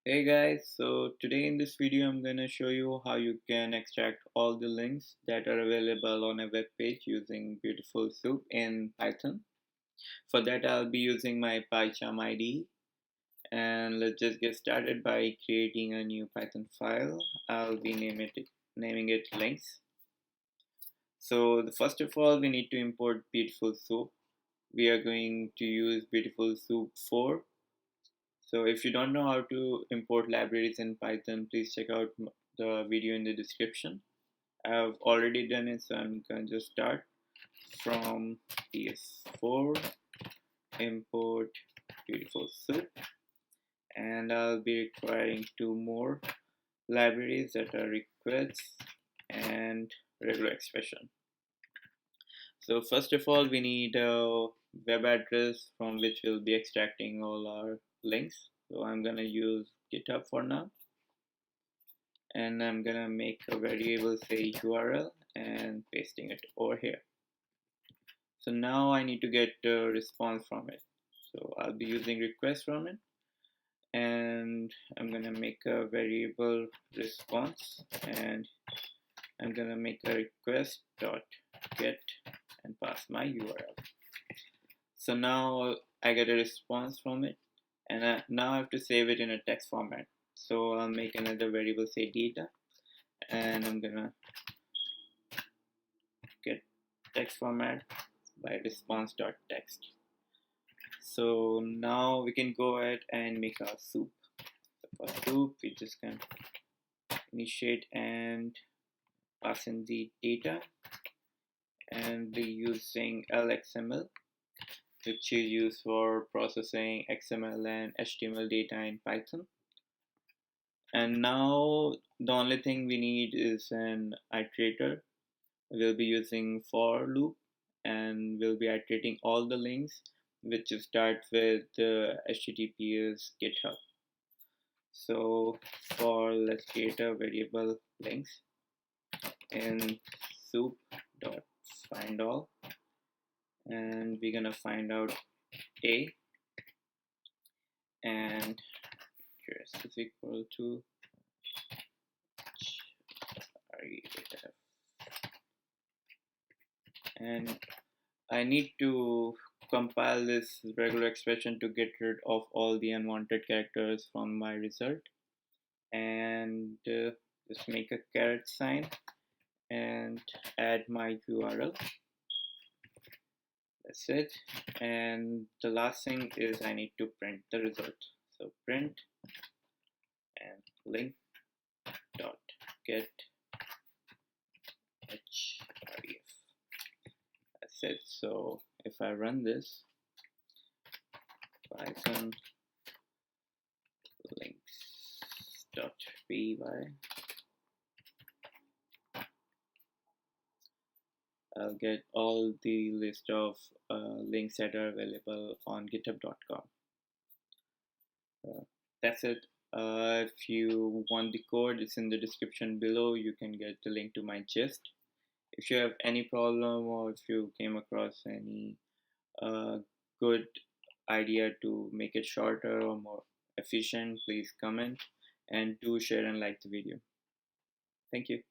Hey guys, so today in this video I'm going to show you how you can extract all the links that are available on a web page using Beautiful Soup in Python. For that I'll be using my PyCharm IDE, and let's just get started by creating a new Python file. I'll be naming it links. So first of all we need to import Beautiful Soup. We are going to use Beautiful Soup 4. So if you don't know how to import libraries in Python, please check out the video in the description. I've already done it, so I'm gonna just start from ps4 import Beautiful Soup, and I'll be requiring two more libraries that are requests and regular expression. So first of all, we need a web address from which we'll be extracting all our links. So I'm gonna use GitHub for now, and I'm gonna make a variable say URL and pasting it over here. So now I need to get a response from it. So I'll be using request from it, and I'm gonna make a variable response, and I'm gonna make a request dot get and pass my URL. So now I get a response from it, and now I have to save it in a text format. So I'll make another variable say data, and I'm gonna get text format by response.text. So now we can go ahead and make our soup. So for soup, we just can initiate and pass in the data, and be using LXML, which is used for processing XML and HTML data in Python. And now the only thing we need is an iterator. We'll be using for loop, and we'll be iterating all the links which start with HTTPS GitHub. So let's create a variable links in soup dot find all, and we're gonna find out a, and address is equal to and I need to compile this regular expression to get rid of all the unwanted characters from my result, and just make a caret sign and add my URL. That's it. And the last thing is I need to print the result. So print and link dot get href. That's it. So if I run this, Python links.py, I'll get all the list of links that are available on github.com. That's it. If you want the code, it's in the description below. You can get the link to my gist. If you have any problem, or if you came across any good idea to make it shorter or more efficient, please comment, and do share and like the video. Thank you.